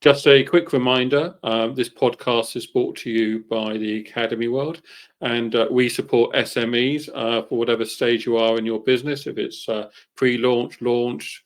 Just a quick reminder, this podcast is brought to you by the Academy World, and we support SMEs for whatever stage you are in your business, if it's pre-launch, launch,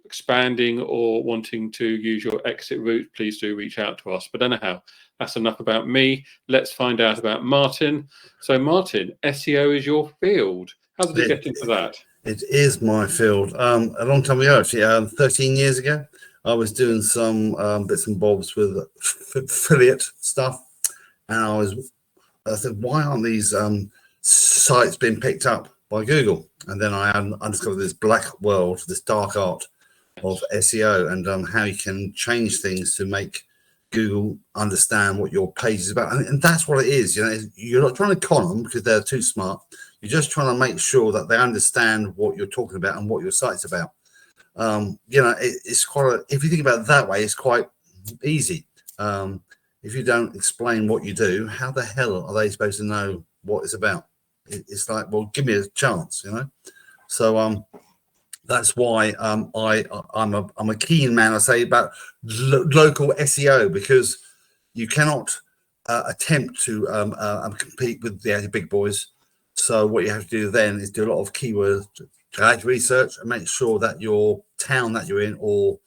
expanding, or wanting to use your exit route. Please do reach out to us. But anyhow, that's enough about me. Let's find out about Martin. So Martin, SEO is your field. How did you get into that? It is my field. A long time ago, actually, 13 years ago, I was doing some bits and bobs with affiliate stuff, and I said, why aren't these sites being picked up by Google? And then I discovered this black world, this dark art of SEO, and how you can change things to make Google understand what your page is about. And that's what it is. You know, you're not trying to con them because they're too smart. You're just trying to make sure that they understand what you're talking about and what your site's about. You know, it's quite if you think about it that way, it's quite easy. If you don't explain what you do, how the hell are they supposed to know what it's about? It's like, well, give me a chance, you know. So that's why I'm a keen man, I say, about local SEO, because you cannot attempt to compete with the big boys. So what you have to do then is do a lot of keyword research and make sure that your town that you're in, or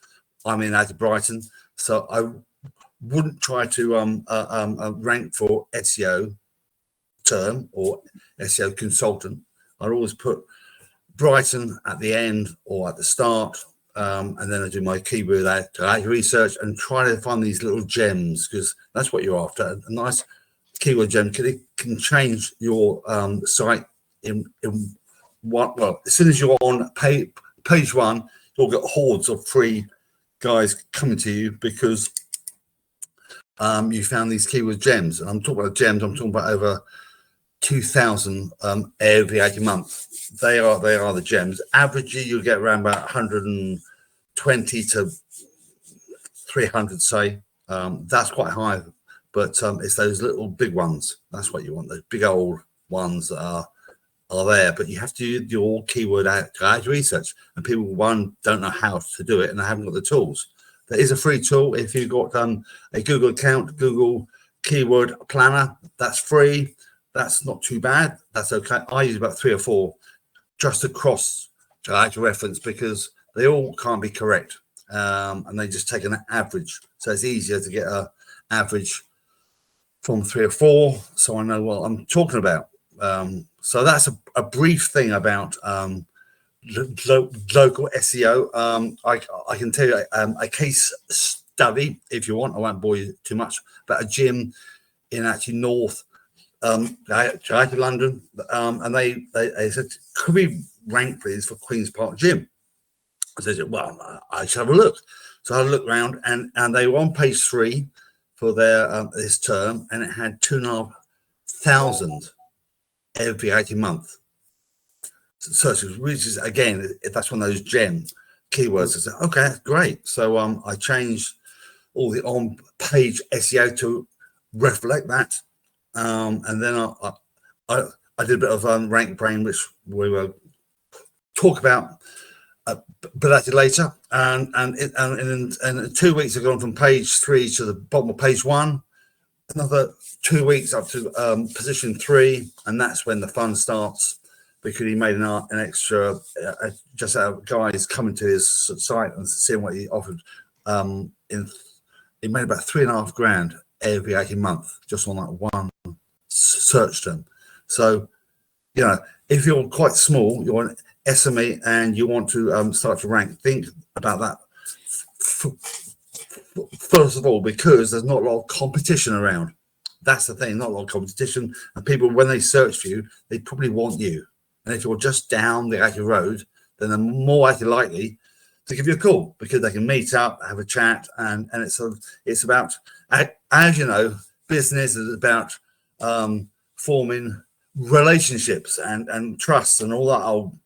I'm in out of Brighton, so I wouldn't try to rank for SEO term or SEO consultant. I'd always put Brighton at the end or at the start, and then I do my keyword research and try to find these little gems, because that's what you're after. A nice keyword gem can change your site in what, well, as soon as you're on page one, you'll get hordes of free guys coming to you because you found these keyword gems. And I'm talking about gems, I'm talking about over 2,000 every month. They are the gems. Averagely, you'll get around about 120 to 300, say. That's quite high, but it's those little big ones. That's what you want, those big old ones that are there. But you have to do your keyword research, and people, one, don't know how to do it, and they haven't got the tools. There is a free tool if you've got a Google account, Google Keyword Planner. That's free. That's not too bad. That's okay. I use about 3 or 4 just to cross reference, because they all can't be correct, and they just take an average. So it's easier to get an average from 3 or 4, so I know what I'm talking about. So that's a brief thing about local SEO. I can tell you a case study if you want. I won't bore you too much, but a gym in actually north London, and they said, could we rank please for Queen's Park Gym? I said, well, I should have a look. So I had a look around, and they were on page 3 for their this term, and it had 2,500 every month searches, which is, again, if that's one of those gem keywords. I said, okay, that's great. So I changed all the on page SEO to reflect that, and then I did a bit of RankBrain, which we will talk about but that's later. And in 2 weeks I've gone from page 3 to the bottom of page 1, another 2 weeks up to position 3, and that's when the fun starts, because he made an extra just out of guys coming to his site and seeing what he offered. He made about 3.5 grand every month just on that one search term. So, you know, if you're quite small, you're an SME and you want to start to rank, think about that first of all, because there's not a lot of competition around. That's the thing, not a lot of competition, and people, when they search for you, they probably want you. And if you're just down the actual road, then they're more likely to give you a call, because they can meet up, have a chat, and it's about, as you know, business is about forming relationships and trust and all that old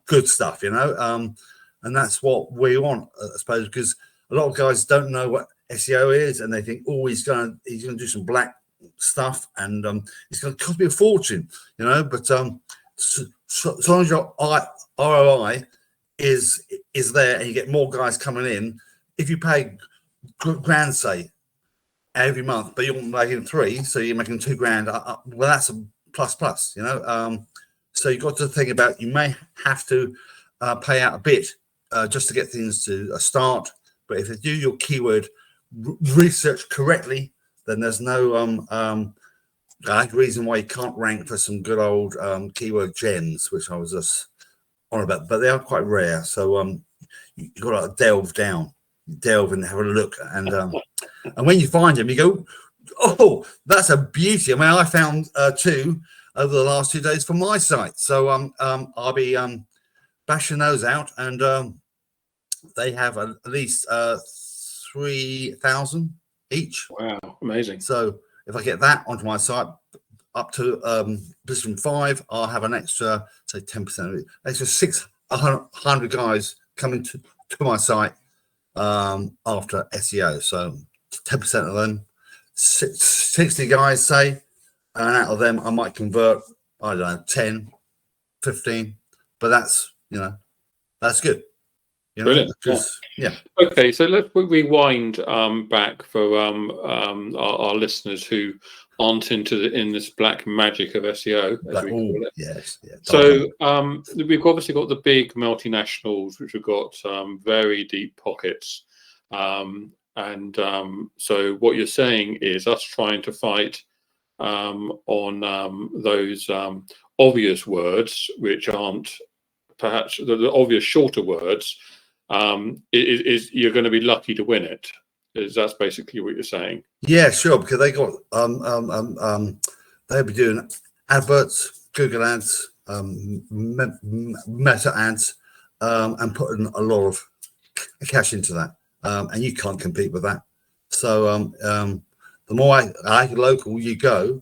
good stuff, you know. And that's what we want, I suppose, because a lot of guys don't know what SEO is, and they think, oh, he's gonna do some black stuff, and it's gonna cost me a fortune, you know. But so long as your ROI is there and you get more guys coming in, if you pay grand, say, every month, but you're making 3, so you're making 2 grand. Well, that's a plus, you know. So you've got to think about, you may have to pay out a bit just to get things to start. But if you do your keyword research correctly, then there's no reason why you can't rank for some good old keyword gems, which I was just on about. But they are quite rare, so you've got to delve and have a look, and when you find them, you go, oh, that's a beauty. I mean, I found 2 over the last 2 days for my site, so I'll be bashing those out, and they have at least 3,000 each. Wow, amazing. So if I get that onto my site up to position 5, I'll have an extra, say, 10% of it, extra 600 guys coming to my site after SEO. So 10% of them, 60 guys, say, and out of them I might convert, I don't know, 10, 15, but that's, you know, that's good. You know, Brilliant. Yeah. Okay, so let's rewind back for our listeners who aren't in this black magic of SEO, as we call it. Yes. Yeah, so we've obviously got the big multinationals, which have got very deep pockets, and so what you're saying is us trying to fight on those obvious words, which aren't perhaps the obvious shorter words. Is you're going to be lucky to win it. That's basically what you're saying? Yeah, sure, because they got they'll be doing adverts, Google ads, Meta ads, and putting a lot of cash into that, and you can't compete with that. So the more local you go,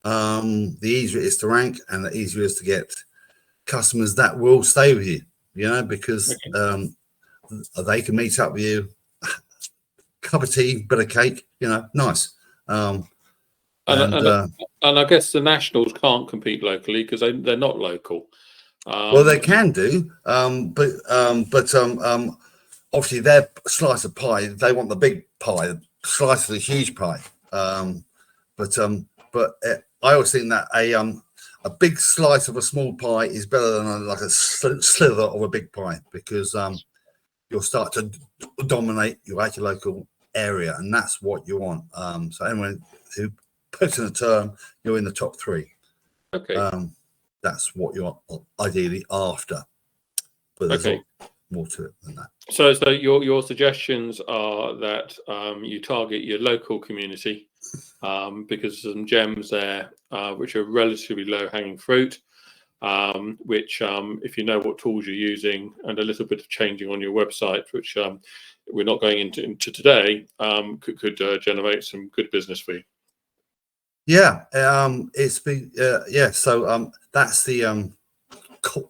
the easier it is to rank, and the easier it is to get customers that will stay with you. You know, because they can meet up with you, cup of tea, bit of cake, you know, nice. And I guess the nationals can't compete locally because they're not local. Well, they can do, but obviously their slice of pie, they want the big pie, slice of the huge pie. But I always think that a big slice of a small pie is better than like a slither of a big pie, because you'll start to dominate your local area, and that's what you want. So anyone who puts in a term, you're in the top 3. Okay. That's what you're ideally after. But there's more to it than that. So your suggestions are that you target your local community, because there's some gems there which are relatively low-hanging fruit, which if you know what tools you're using and a little bit of changing on your website, which we're not going into today, could generate some good business for you. Yeah, it's been So that's the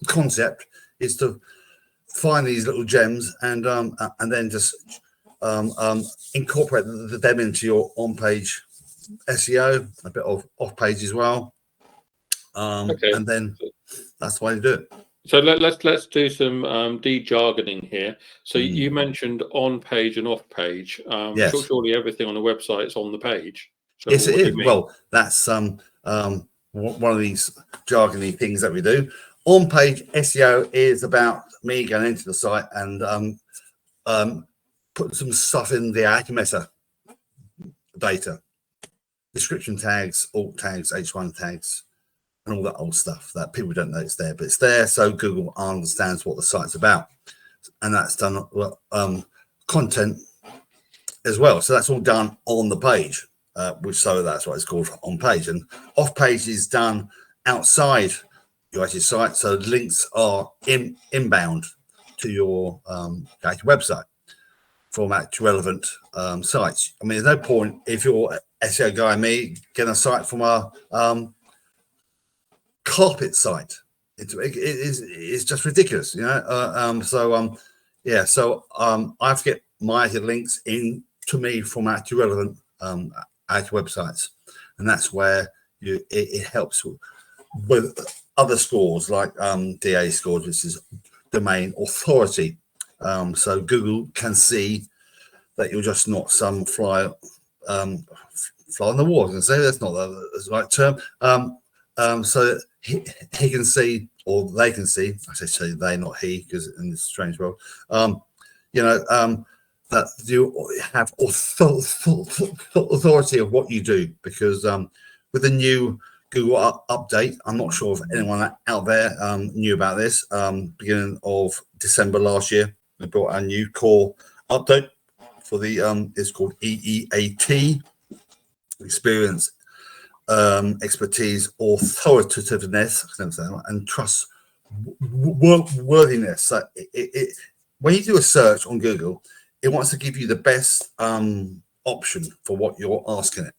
concept, is to find these little gems and then just incorporate them into your on-page SEO, a bit of off-page as well, and then that's the way to do it. So let's do some de-jargoning here. So you mentioned on-page and off-page. Yes. Surely everything on the website is on the page. So yes, it is. Well, that's one of these jargony things that we do. On-page SEO is about me going into the site and putting some stuff in the meta data, description tags, alt tags, H1 tags, and all that old stuff that people don't know it's there, but it's there so Google understands what the site's about, and that's done content as well. So that's all done on the page, so that's what it's called, on page. And off page is done outside your actual site, so links are inbound to your website from actual relevant sites. I mean, there's no point if you're SEO guy me getting a site from a carpet site. It's just ridiculous, you know. So I have to get my links in to me from actual relevant websites, and that's where it helps with other scores like DA scores, which is domain authority. So Google can see that you're just not some fly on the wall. I was going to say that's not the right term. So he can see, or they can see. I say they, not he, because in this strange world, that you have authority of what you do, because with the new Google update, I'm not sure if anyone out there knew about this. Beginning of December last year, they brought a new core update for the it's called EEAT, experience, expertise, authoritativeness, and trustworthiness. So when you do a search on Google, it wants to give you the best option for what you're asking it.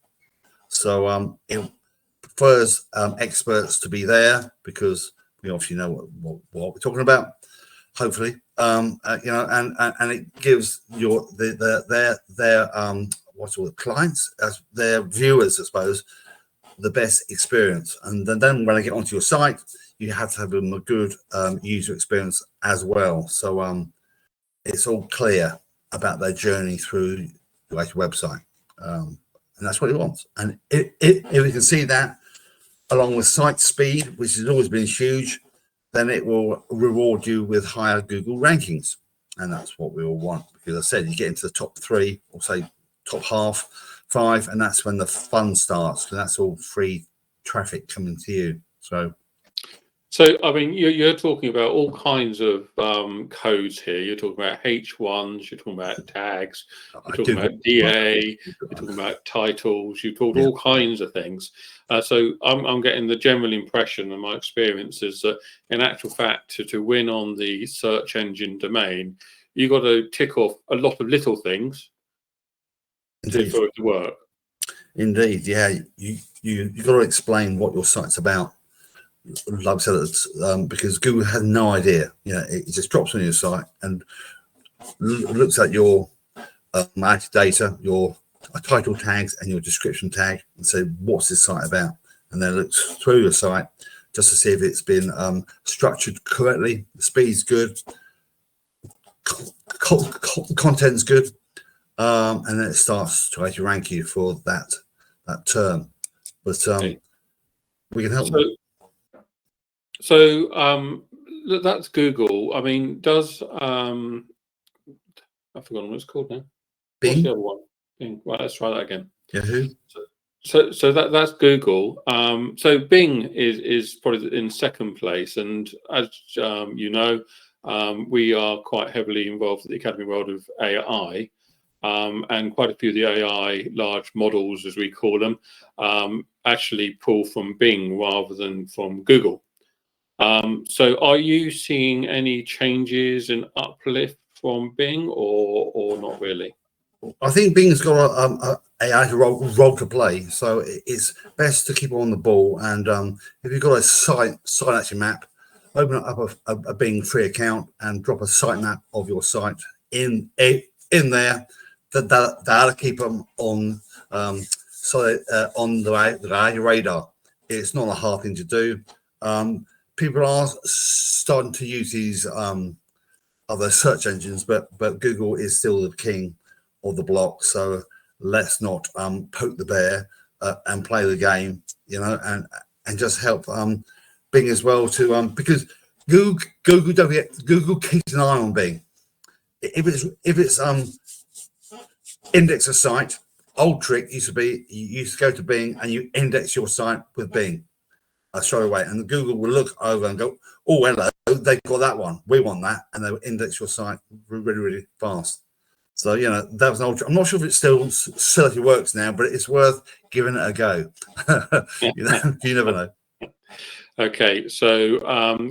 So it prefers experts to be there, because we obviously know what we're talking about, hopefully, and it gives their clients, as their viewers, I suppose, the best experience. And then when I get onto your site, you have to have them a good user experience as well. So it's all clear about their journey through your website, and that's what it wants. And if you can see that, along with site speed, which has always been huge, then it will reward you with higher Google rankings. And that's what we all want, because I said you get into the top 3, or say top half, 5, and that's when the fun starts, because that's all free traffic coming to you. So, I mean, you're talking about all kinds of codes here. You're talking about H1s, you're talking about tags, you're talking about DA, you're talking about titles, you've talked all kinds of things. So I'm getting the general impression, and my experience is that in actual fact, to win on the search engine domain, you've got to tick off a lot of little things for it to work. Indeed, yeah. You've got to explain what your site's about. Like I said, because Google has no idea. It just drops on your site and looks at your data, your title tags, and your description tag, and say, what's this site about? And then looks through your site just to see if it's been structured correctly, the speed's good, content's good, and then it starts trying to rank you for that term. But we can help them. So that's Google. I mean, does I've forgotten what it's called now. Bing? What's the other one? Bing. Well, let's try that again. Yahoo. So that's Google. So Bing is probably in second place, and as you know, we are quite heavily involved in the Academy world of AI, and quite a few of the AI large models, as we call them, actually pull from Bing rather than from Google. So are you seeing any changes in uplift from Bing, or not really? I think Bing's got a AI role to play, so it's best to keep on the ball. And if you've got a site action map, open up a Bing free account and drop a site map of your site in there. That'll keep them on on the radar. It's not a hard thing to do. People are starting to use these other search engines, but Google is still the king of the block. So let's not poke the bear and play the game, and just help Bing as well to because Google keeps an eye on Bing. If it's index a site, old trick used to be you used to go to Bing and you index your site with Bing straight away, and Google will look over and go, oh, hello, they've got that one, we want that, and they will index your site really fast. So that was an old trick. I'm not sure if it still works now, but it's worth giving it a go. You never know. Okay, so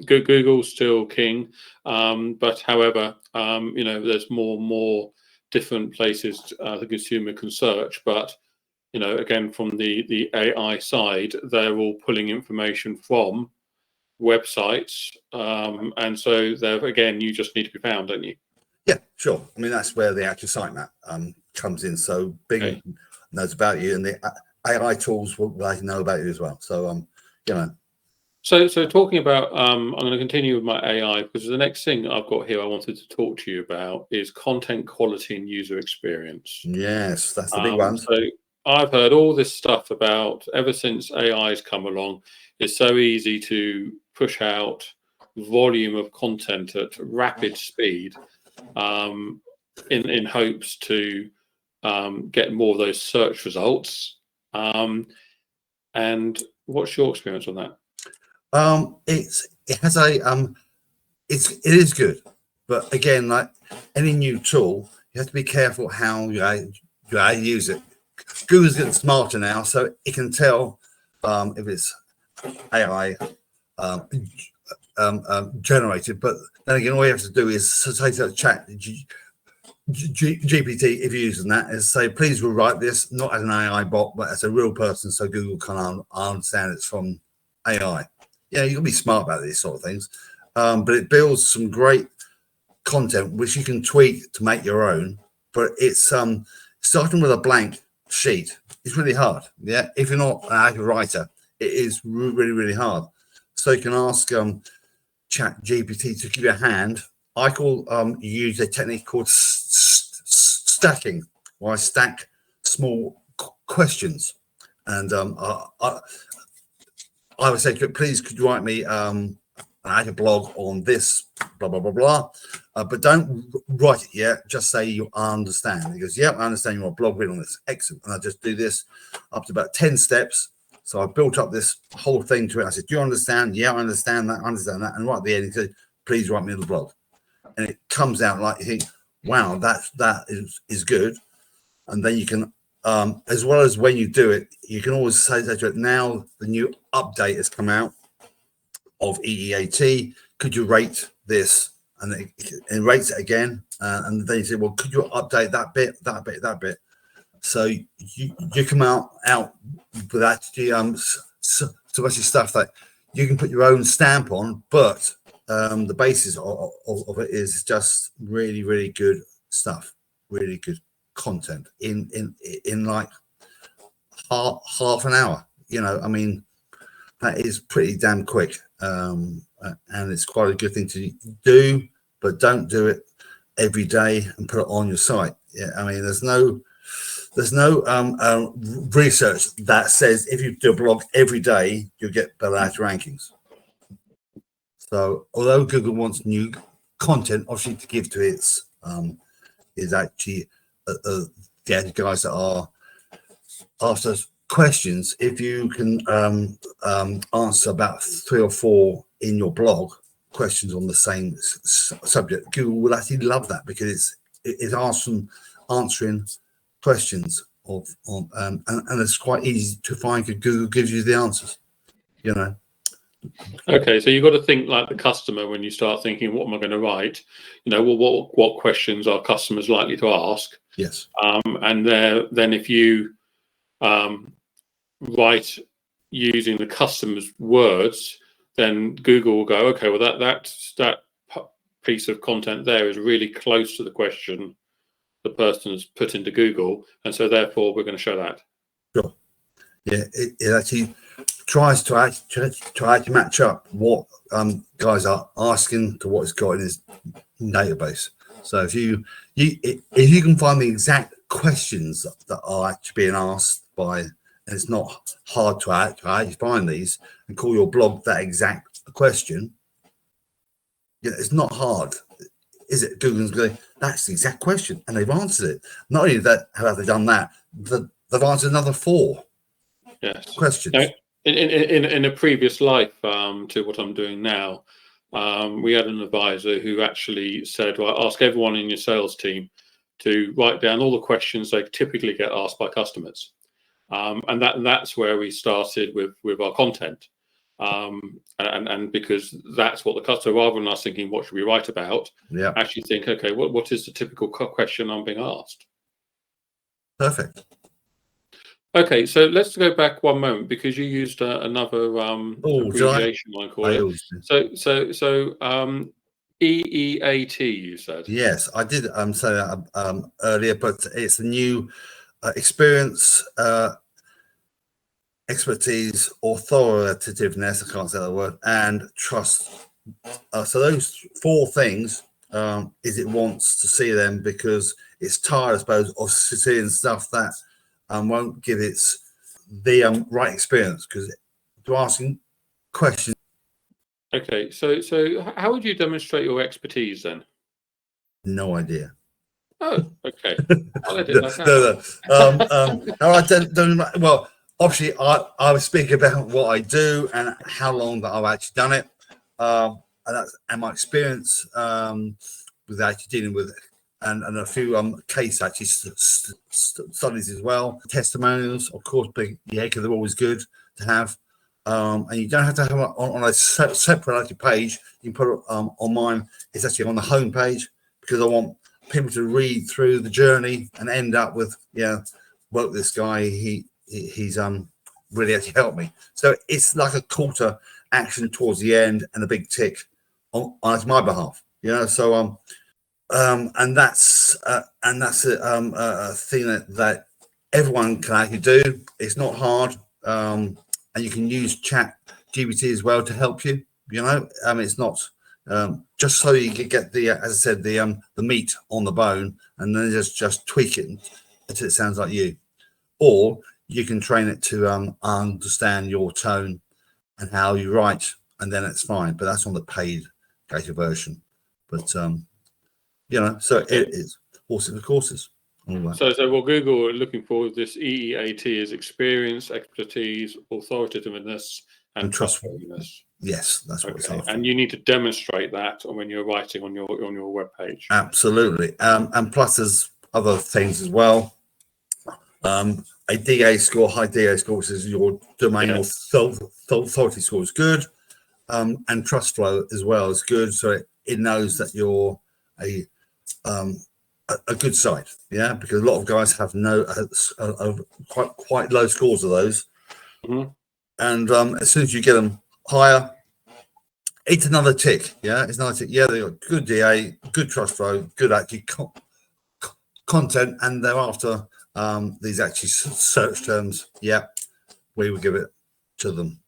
Google's still king, but however, there's more different places the consumer can search. But again, from the AI side, they're all pulling information from websites, and so there again, you just need to be found, don't you? Yeah, sure. I mean, that's where the actual sitemap comes in. So Bing knows about you, and the AI tools will know about you as well. So So talking about, I'm going to continue with my AI, because the next thing I've got here I wanted to talk to you about is content quality and user experience. Yes, that's the big one. So I've heard all this stuff about, ever since AI's come along, it's so easy to push out volume of content at rapid speed, in hopes to get more of those search results. And what's your experience on that? It has a it is good, but again, like any new tool, you have to be careful how you use it. Google's getting smarter now, so it can tell if it's AI generated. But then again, all you have to do is say to chat GPT, if you're using that, is say, please rewrite this not as an AI bot, but as a real person, so Google can understand it's from AI. Yeah, you'll be smart about these sort of things, but it builds some great content which you can tweak to make your own. But it's starting with a blank sheet. It's really hard. Yeah, if you're not an writer, it is really hard. So you can ask Chat GPT to give you a hand. I use a technique called stacking, where I stack small questions, and I would say, please, could you write me a blog on this, blah, blah, blah, blah. But don't write it yet. Just say you understand. He goes, yeah, I understand you want a blog written on this. Excellent. And I just do this up to about 10 steps. So I built up this whole thing to it. I said, do you understand? Yeah, I understand that. I understand that. And right at the end, he said, please write me the blog. And it comes out like you think, wow, that is good. And then you can, as well as when you do it, you can always say to it, now the new update has come out of EEAT. Could you rate this? And it rates it again. And then you say, well, could you update that bit? So you come out with actually so much stuff that you can put your own stamp on, but the basis of it is just really good stuff, really good content in like half an hour. You know, I mean, that is pretty damn quick, and it's quite a good thing to do, but don't do it every day and put it on your site. Yeah, I mean, there's no research that says if you do a blog every day, you'll get better rankings. So although Google wants new content, obviously, to give to its is actually the guys that are after questions. If you can answer about 3 or 4 in your blog questions on the same subject, Google will actually love that, because it's answering questions and it's quite easy to find because Google gives you the answers, you know. Okay, so you've got to think like the customer when you start thinking, what am I going to write? You know, well, what questions are customers likely to ask? Yes. And then if you write using the customer's words, then Google will go, okay, well that piece of content there is really close to the question the person has put into Google, and so therefore we're going to show that. Sure. Yeah, it actually tries to actually match up what guys are asking to what it's got in his database. So if you can find the exact questions that are actually being asked by, and it's not hard to actually find these and call your blog that exact question. Yeah, it's not hard, is it? Google's going, that's the exact question, and they've answered it. Not only that, have they done that, they've answered another 4 questions. Now, in a previous life to what I'm doing now, we had an advisor who actually said, well, ask everyone in your sales team to write down all the questions they typically get asked by customers. And that's where we started with our content. And because that's what the customer, rather than us thinking, what should we write about? Yeah. Actually think, okay, what is the typical question I'm being asked? Perfect. Okay, so let's go back one moment, because you used another abbreviation, I call it. So EEAT, you said. Yes, I did say that earlier, but it's a new experience expertise, authoritativeness, I can't say that word, and trust. So those 4 things is it wants to see them because it's tired, I suppose, of seeing stuff that won't give the right experience, because to asking questions. Okay, so how would you demonstrate your expertise then? No idea. Oh, okay. I'll edit that out. No, I don't. Well, obviously, I will speak about what I do and how long that I've actually done it, and my experience with actually dealing with it, and a few case actually studies as well, testimonials, of course. Big, yeah, because they're always good to have. And you don't have to have it on a separate page. You can put it on mine. It's actually on the home page, because I want people to read through the journey and end up with, well, this guy, he's really actually helped me. So it's like a call to action towards the end and a big tick on my behalf, So and that's a thing that everyone can actually do. It's not hard, and you can use Chat GPT as well to help you. It's not. Just so you can get the, as I said, the meat on the bone, and then just tweak it until it sounds like you. Or you can train it to understand your tone and how you write, and then it's fine. But that's on the paid data version. But so it is also the courses. So what Google are looking for with this EEAT is experience, expertise, authoritativeness, and trustworthiness. Yes, that's what it's after. And you need to demonstrate that when you're writing on your web page. Absolutely. And plus there's other things as well. A DA score, high DA score, which is your domain authority score, is good. And trust flow as well is good. So it knows that you're a good site, because a lot of guys have quite low scores of those. Mm-hmm. And as soon as you get them higher, it's another tick. It's another tick. They got good DA, good trust flow, good actually content, and thereafter these actually search terms. We would give it to them.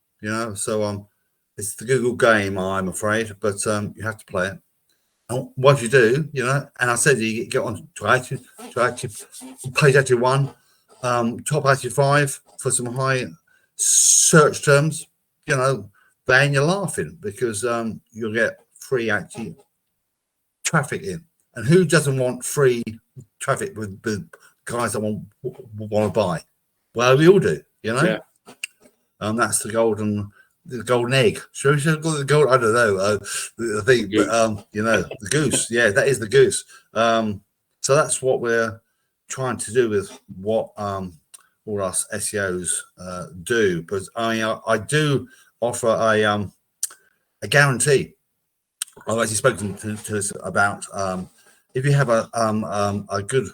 So it's the Google game, I'm afraid, but you have to play it. And once you do, and I said you get on to page 81, top 85 for some high search terms, then you're laughing, because you'll get free actually traffic in. And who doesn't want free traffic with guys that want to buy? Well, we all do, That's the golden egg. Sure, we should have got the gold. I don't know. I think, but the goose. That is the goose. So that's what we're trying to do with what all us SEOs do. But I do offer a guarantee. I've actually spoken to us about if you have a good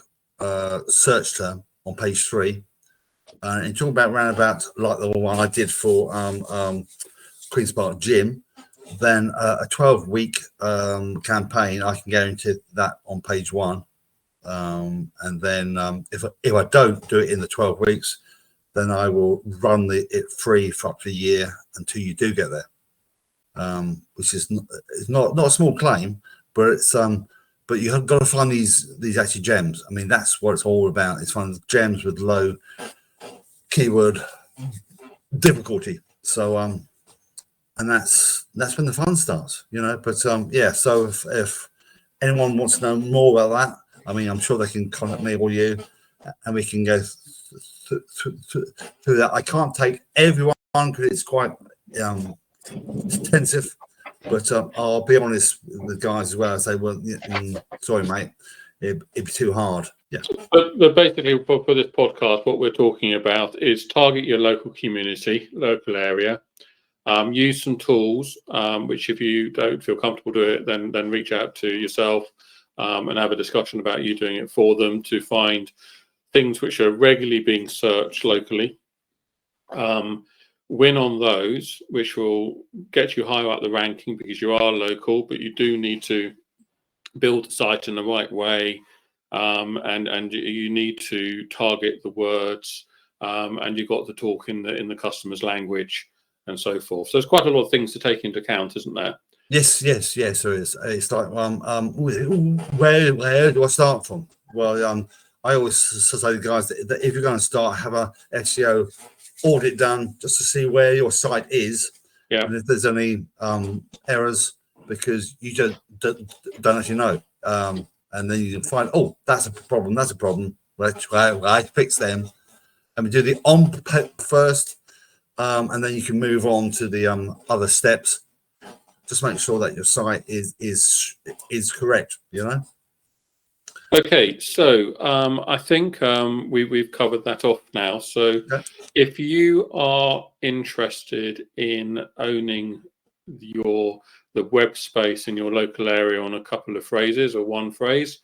search term on page 3. And talking about roundabout like the one I did for Queen's Park Gym, then a 12-week campaign, I can guarantee that on page 1. And then if I don't do it in the 12 weeks, then I will run it free for up to a year until you do get there. Which is not a small claim, but it's but you have got to find these actually gems. I mean, that's what it's all about. It's finding gems with low keyword difficulty. So and that's when the fun starts, But so if anyone wants to know more about that, I mean, I'm sure they can contact me or you, and we can go through that. I can't take everyone because it's quite intensive, but I'll be honest with guys as well. I say, well, sorry, mate, it'd be too hard. But basically, for this podcast, what we're talking about is target your local community, local area. Use some tools, which if you don't feel comfortable doing it, then reach out to yourself and have a discussion about you doing it for them, to find things which are regularly being searched locally. Win on those, which will get you higher up the ranking because you are local, but you do need to build the site in the right way, and you need to target the words and you've got the talk in the customer's language and so forth. So there's quite a lot of things to take into account, isn't there? Yes. So it's like where do I start from? Well, I always say to guys that if you're going to start, have a SEO audit done just to see where your site is, and if there's any errors, because you don't actually know, and then you can find, oh, that's a problem. Let's fix them, and we do the on first, and then you can move on to the other steps. Just make sure that your site is correct, you know. Okay, so I think we've covered that off now. So if you are interested in owning the web space in your local area on a couple of phrases or one phrase,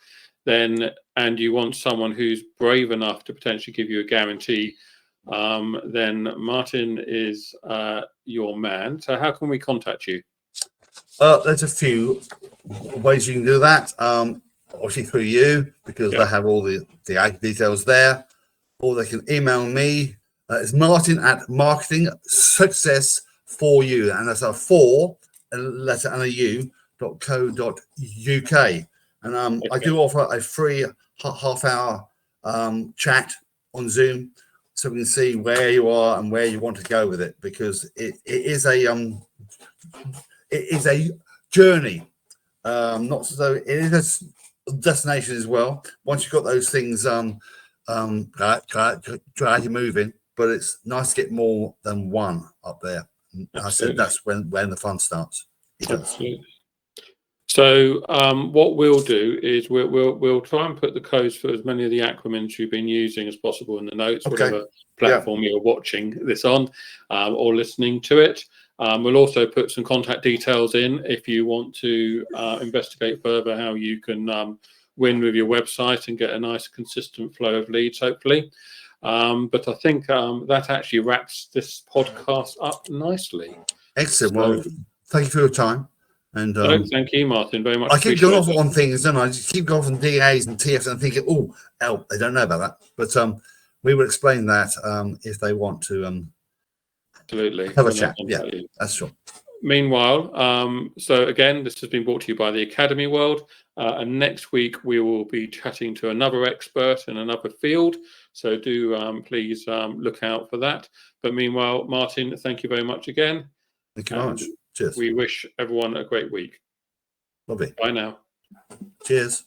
and you want someone who's brave enough to potentially give you a guarantee, then Martin is your man. So how can we contact you? There's a few ways you can do that. Obviously through you, because they have all the details there, or they can email me. It's Martin at Marketing Success for You, and that's a 4, a letter and a u.co.uk. And I do offer a free half-hour chat on Zoom, so we can see where you are and where you want to go with it, because it is a journey, not so it is a destination as well. Once you've got those things you moving, but it's nice to get more than one up there. I said that's when the fun starts. Absolutely. So what we'll do is we'll try and put the codes for as many of the acronyms you've been using as possible in the notes, whatever platform you're watching this on or listening to it. We'll also put some contact details in if you want to investigate further how you can win with your website and get a nice consistent flow of leads, hopefully. But I think that actually wraps this podcast up nicely. Excellent. Well, thank you for your time. And thank you, Martin, very much. I keep going off on things, don't I? Just keep going off on DAs and TFs and thinking, oh, they don't know about that. But we will explain that if they want to absolutely have a chat. Yeah, that's sure. Meanwhile, so again, this has been brought to you by the Academy World, and next week we will be chatting to another expert in another field. So do please look out for that. But meanwhile, Martin, thank you very much again. Thank you very much. Cheers. We wish everyone a great week. Lovely. Bye now. Cheers.